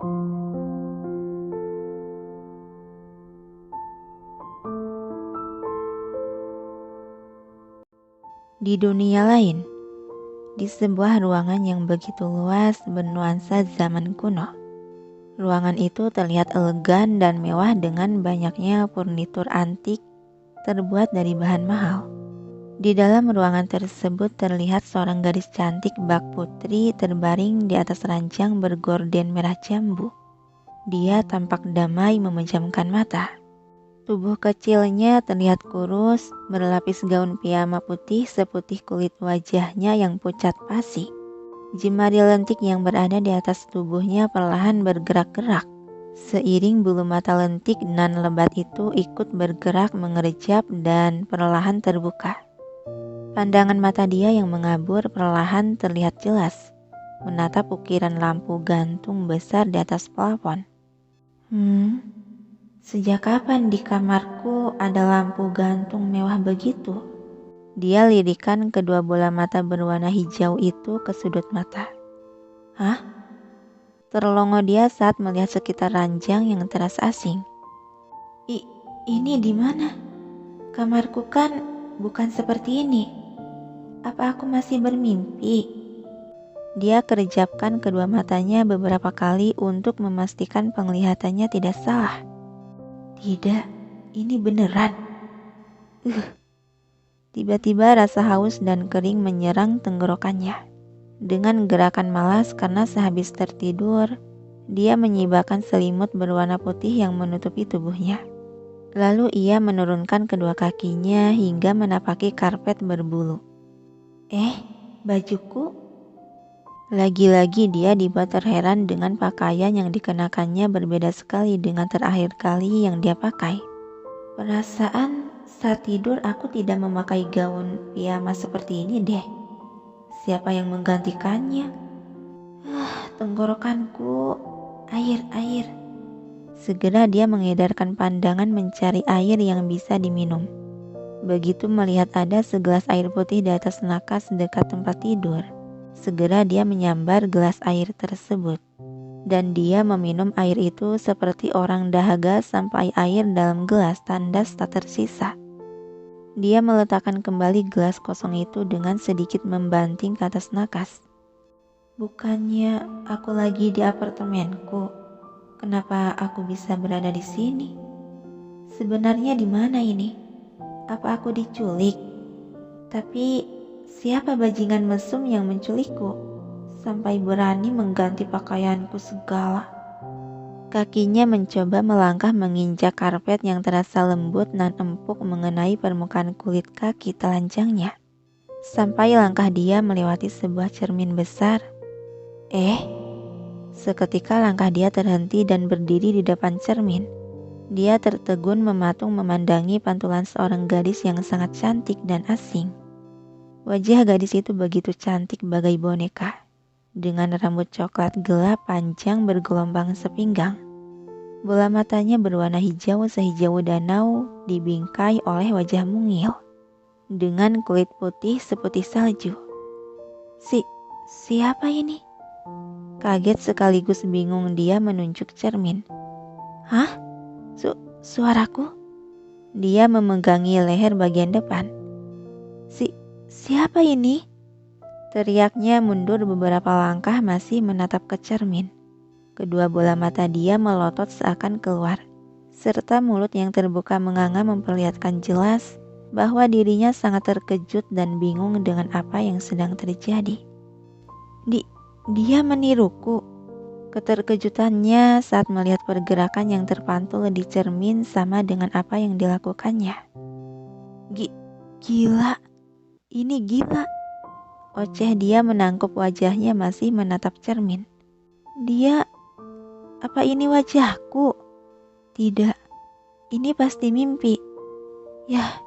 Di dunia lain, di sebuah ruangan yang begitu luas bernuansa zaman kuno. Ruangan itu terlihat elegan dan mewah dengan banyaknya furnitur antik terbuat dari bahan mahal. Di dalam ruangan tersebut terlihat seorang gadis cantik bak putri terbaring di atas ranjang bergorden merah jambu. Dia tampak damai memejamkan mata. Tubuh kecilnya terlihat kurus, berlapis gaun piyama putih seputih kulit wajahnya yang pucat pasi. Jemari lentik yang berada di atas tubuhnya perlahan bergerak-gerak. Seiring bulu mata lentik nan lebat itu ikut bergerak mengerjap dan perlahan terbuka. Pandangan mata dia yang mengabur perlahan terlihat jelas, menatap ukiran lampu gantung besar di atas plafon. Sejak kapan di kamarku ada lampu gantung mewah begitu? Dia lirikan kedua bola mata berwarna hijau itu ke sudut mata. Hah? Terlongo dia saat melihat sekitar ranjang yang terasa asing. Ini di mana? Kamarku kan bukan seperti ini. Apa aku masih bermimpi? Dia kerjapkan kedua matanya beberapa kali untuk memastikan penglihatannya tidak salah. Tidak, ini beneran. Tiba-tiba rasa haus dan kering menyerang tenggorokannya. Dengan gerakan malas karena sehabis tertidur, dia menyibakkan selimut berwarna putih yang menutupi tubuhnya. Lalu ia menurunkan kedua kakinya hingga menapaki karpet berbulu. Bajuku? Lagi-lagi dia dibuat terheran dengan pakaian yang dikenakannya berbeda sekali dengan terakhir kali yang dia pakai. Perasaan saat tidur aku tidak memakai gaun piyama seperti ini deh. Siapa yang menggantikannya? Tenggorokanku, air. Segera dia mengedarkan pandangan mencari air yang bisa diminum. Begitu melihat ada segelas air putih di atas nakas dekat tempat tidur, segera dia menyambar gelas air tersebut. Dan dia meminum air itu seperti orang dahaga sampai air dalam gelas tandas tak tersisa. Dia meletakkan kembali gelas kosong itu dengan sedikit membanting ke atas nakas. Bukannya aku lagi di apartemenku? Kenapa aku bisa berada di sini? Sebenarnya di mana ini? Apa aku diculik? Tapi siapa bajingan mesum yang menculikku? Sampai berani mengganti pakaianku segala. Kakinya mencoba melangkah menginjak karpet yang terasa lembut dan empuk mengenai permukaan kulit kaki telanjangnya. Sampai langkah dia melewati sebuah cermin besar. Seketika langkah dia terhenti dan berdiri di depan cermin. Dia tertegun mematung memandangi pantulan seorang gadis yang sangat cantik dan asing. Wajah gadis itu begitu cantik bagai boneka, dengan rambut coklat gelap panjang bergelombang sepinggang. Bola matanya berwarna hijau sehijau danau dibingkai oleh wajah mungil, dengan kulit putih seputih salju. Siapa ini? Kaget sekaligus bingung dia menunjuk cermin. Hah? Suaraku? Dia memegangi leher bagian depan. Siapa ini? Teriaknya mundur beberapa langkah masih menatap ke cermin. Kedua bola mata dia melotot seakan keluar, serta mulut yang terbuka menganga memperlihatkan jelas bahwa dirinya sangat terkejut dan bingung dengan apa yang sedang terjadi. Dia meniruku. Keterkejutannya saat melihat pergerakan yang terpantul di cermin sama dengan apa yang dilakukannya. Gila. Ini gila. Oceh dia menangkup wajahnya masih menatap cermin. Apa ini wajahku? Tidak, ini pasti mimpi. Yah,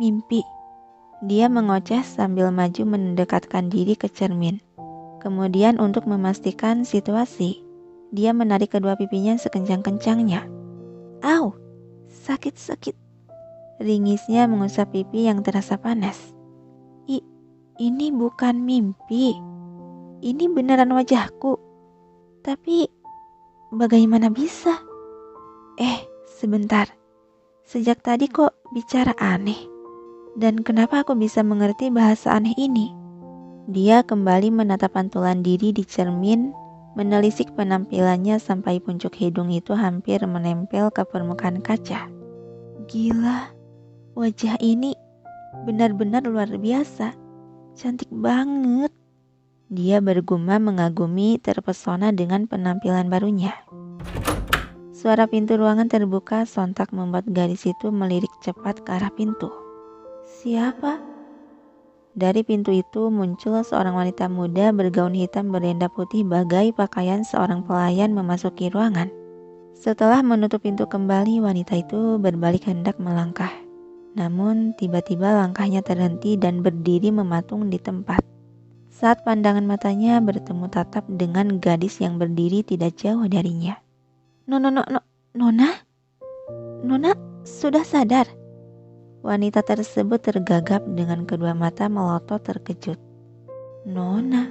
mimpi. Dia mengoceh sambil maju mendekatkan diri ke cermin. Kemudian untuk memastikan situasi, dia menarik kedua pipinya sekencang-kencangnya. Au, sakit. Ringisnya mengusap pipi yang terasa panas. Ini bukan mimpi. Ini beneran wajahku. Tapi bagaimana bisa? Sebentar. Sejak tadi kok bicara aneh? Dan kenapa aku bisa mengerti bahasa aneh ini? Dia kembali menatap pantulan diri di cermin, menelisik penampilannya sampai puncuk hidung itu hampir menempel ke permukaan kaca. Gila, wajah ini benar-benar luar biasa. Cantik banget. Dia bergumam mengagumi, terpesona dengan penampilan barunya. Suara pintu ruangan terbuka sontak membuat gadis itu melirik cepat ke arah pintu. Siapa? Dari pintu itu muncul seorang wanita muda bergaun hitam berenda putih bagai pakaian seorang pelayan memasuki ruangan. Setelah menutup pintu kembali, wanita itu berbalik hendak melangkah. Namun tiba-tiba langkahnya terhenti dan berdiri mematung di tempat. Saat pandangan matanya bertemu tatap dengan gadis yang berdiri tidak jauh darinya. Nona? Nona sudah sadar? Wanita tersebut tergagap dengan kedua mata melotot terkejut. Nona?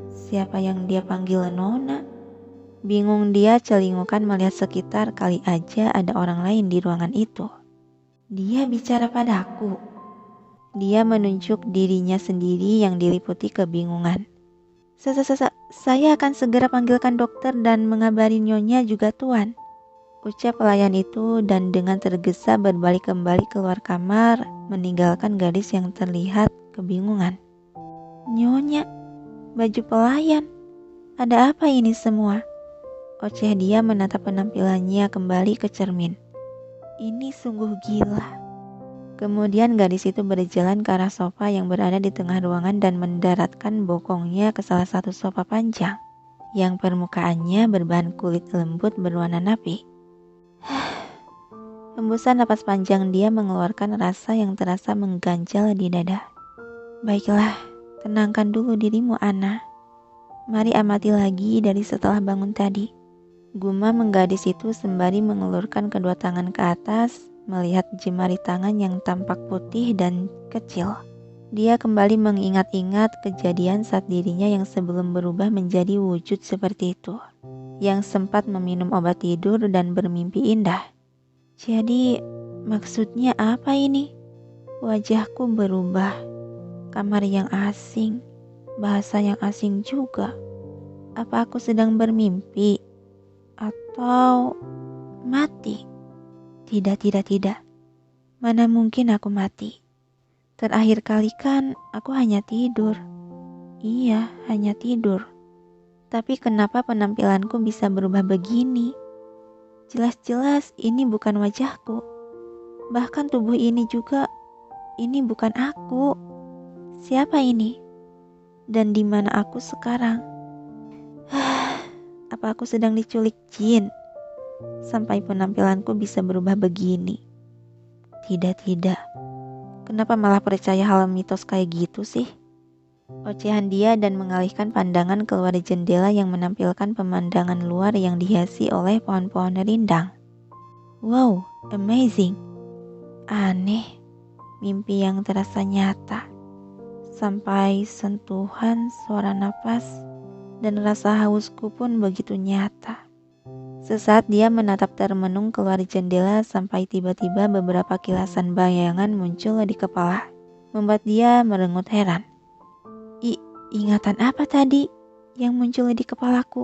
Siapa yang dia panggil Nona? Bingung dia celingukan melihat sekitar, kali aja ada orang lain di ruangan itu. Dia bicara padaku. Dia menunjuk dirinya sendiri yang diliputi kebingungan. Saya akan segera panggilkan dokter dan mengabari nyonya juga tuan, ucap pelayan itu dan dengan tergesa berbalik kembali keluar kamar, meninggalkan gadis yang terlihat kebingungan. Nyonya, baju pelayan, ada apa ini semua? Oceh dia menatap penampilannya kembali ke cermin. Ini sungguh gila. Kemudian gadis itu berjalan ke arah sofa yang berada di tengah ruangan dan mendaratkan bokongnya ke salah satu sofa panjang yang permukaannya berbahan kulit lembut berwarna napi. Hembusan napas panjang dia mengeluarkan rasa yang terasa mengganjal di dada. Baiklah, tenangkan dulu dirimu, Ana. Mari amati lagi dari setelah bangun tadi. Gumam menggadis itu sembari mengulurkan kedua tangan ke atas, melihat jemari tangan yang tampak putih dan kecil. Dia kembali mengingat-ingat kejadian saat dirinya yang sebelum berubah menjadi wujud seperti itu, yang sempat meminum obat tidur dan bermimpi indah. Jadi, maksudnya apa ini? Wajahku berubah, kamar yang asing, bahasa yang asing juga. Apa aku sedang bermimpi? Atau mati? Tidak. Mana mungkin aku mati? Terakhir kali kan aku hanya tidur. Iya, hanya tidur. Tapi kenapa penampilanku bisa berubah begini? Jelas-jelas ini bukan wajahku. Bahkan tubuh ini juga, ini bukan aku. Siapa ini? Dan di mana aku sekarang? Apa aku sedang diculik jin? Sampai penampilanku bisa berubah begini. Tidak. Kenapa malah percaya hal mitos kayak gitu sih? Ocehan dia dan mengalihkan pandangan keluar jendela yang menampilkan pemandangan luar yang dihiasi oleh pohon-pohon rindang. Wow, amazing. Aneh, mimpi yang terasa nyata. Sampai sentuhan suara napas dan rasa hausku pun begitu nyata. Sesaat dia menatap termenung keluar jendela sampai tiba-tiba beberapa kilasan bayangan muncul di kepala, membuat dia merengut heran. Ingatan apa tadi yang muncul di kepalaku?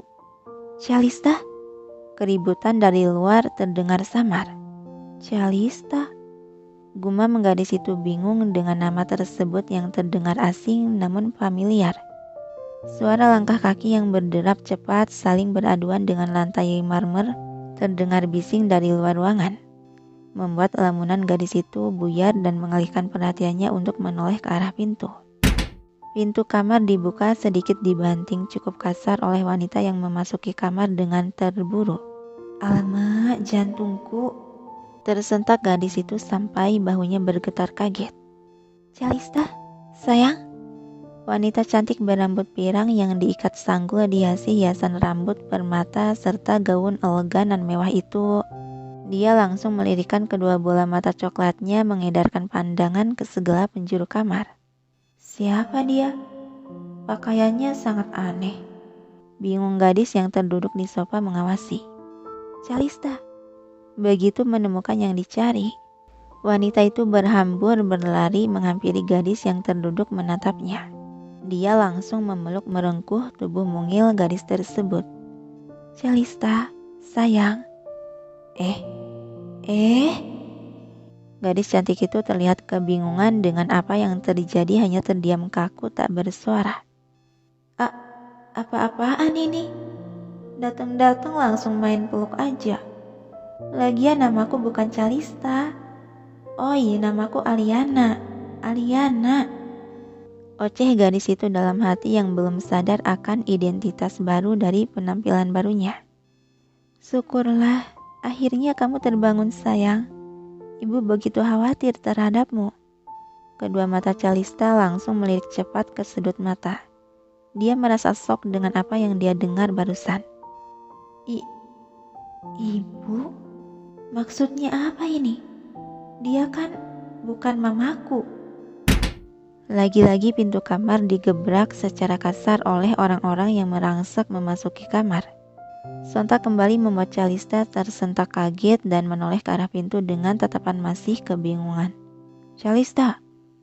Calista? Keributan dari luar terdengar samar. Calista? Gumam gadis itu bingung dengan nama tersebut yang terdengar asing namun familiar. Suara langkah kaki yang berderap cepat saling beraduan dengan lantai marmer terdengar bising dari luar ruangan, membuat lamunan gadis itu buyar dan mengalihkan perhatiannya untuk menoleh ke arah pintu. Pintu kamar dibuka sedikit dibanting cukup kasar oleh wanita yang memasuki kamar dengan terburu. Alamak, jantungku! Tersentak gadis itu sampai bahunya bergetar kaget. Calista, sayang? Wanita cantik berambut pirang yang diikat sanggul dihiasi hiasan rambut, permata, serta gaun elegan dan mewah itu. Dia langsung melirikan kedua bola mata coklatnya mengedarkan pandangan ke segala penjuru kamar. Siapa dia? Pakaiannya sangat aneh. Bingung gadis yang terduduk di sofa mengawasi. Calista. Begitu menemukan yang dicari, wanita itu berhambur berlari menghampiri gadis yang terduduk menatapnya. Dia langsung memeluk merengkuh tubuh mungil gadis tersebut. Calista, sayang. Gadis cantik itu terlihat kebingungan dengan apa yang terjadi, hanya terdiam kaku tak bersuara. Apa-apaan ini? Datang-datang langsung main peluk aja. Lagian namaku bukan Calista. Oh iya, namaku Aliana. Oceh gadis itu dalam hati yang belum sadar akan identitas baru dari penampilan barunya. Syukurlah, akhirnya kamu terbangun sayang. Ibu begitu khawatir terhadapmu. Kedua mata Calista langsung melirik cepat ke sudut mata. Dia merasa shock dengan apa yang dia dengar barusan. Ibu? Maksudnya apa ini? Dia kan bukan mamaku. Lagi-lagi pintu kamar digebrak secara kasar oleh orang-orang yang merangsek memasuki kamar. Sontak kembali membuat Calista tersentak kaget dan menoleh ke arah pintu dengan tatapan masih kebingungan. Calista!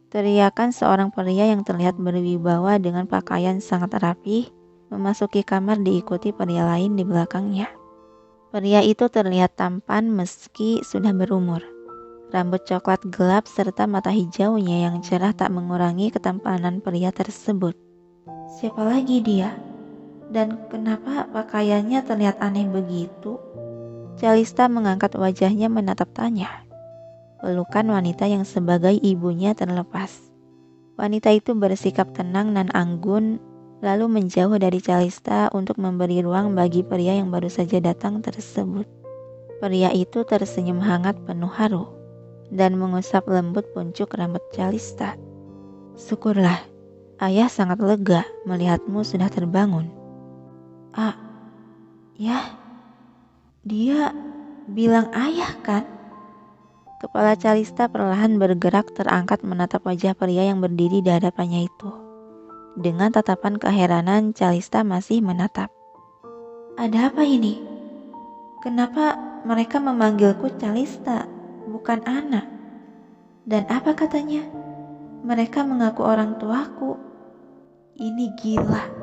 Teriakan seorang pria yang terlihat berwibawa dengan pakaian sangat rapi memasuki kamar diikuti pria lain di belakangnya. Pria itu terlihat tampan meski sudah berumur. Rambut coklat gelap serta mata hijaunya yang cerah tak mengurangi ketampanan pria tersebut. Siapa lagi dia? Dan kenapa pakaiannya terlihat aneh begitu? Calista mengangkat wajahnya menatap tanya. Pelukan wanita yang sebagai ibunya terlepas. Wanita itu bersikap tenang dan anggun, lalu menjauh dari Calista untuk memberi ruang bagi pria yang baru saja datang tersebut. Pria itu tersenyum hangat penuh haru dan mengusap lembut puncuk rambut Calista. Syukurlah, ayah sangat lega melihatmu sudah terbangun. Ya, dia bilang ayah kan? Kepala Calista perlahan bergerak terangkat menatap wajah pria yang berdiri di hadapannya itu. Dengan tatapan keheranan, Calista masih menatap. Ada apa ini? Kenapa mereka memanggilku Calista, bukan Ana? Dan apa katanya? Mereka mengaku orang tuaku. Ini gila.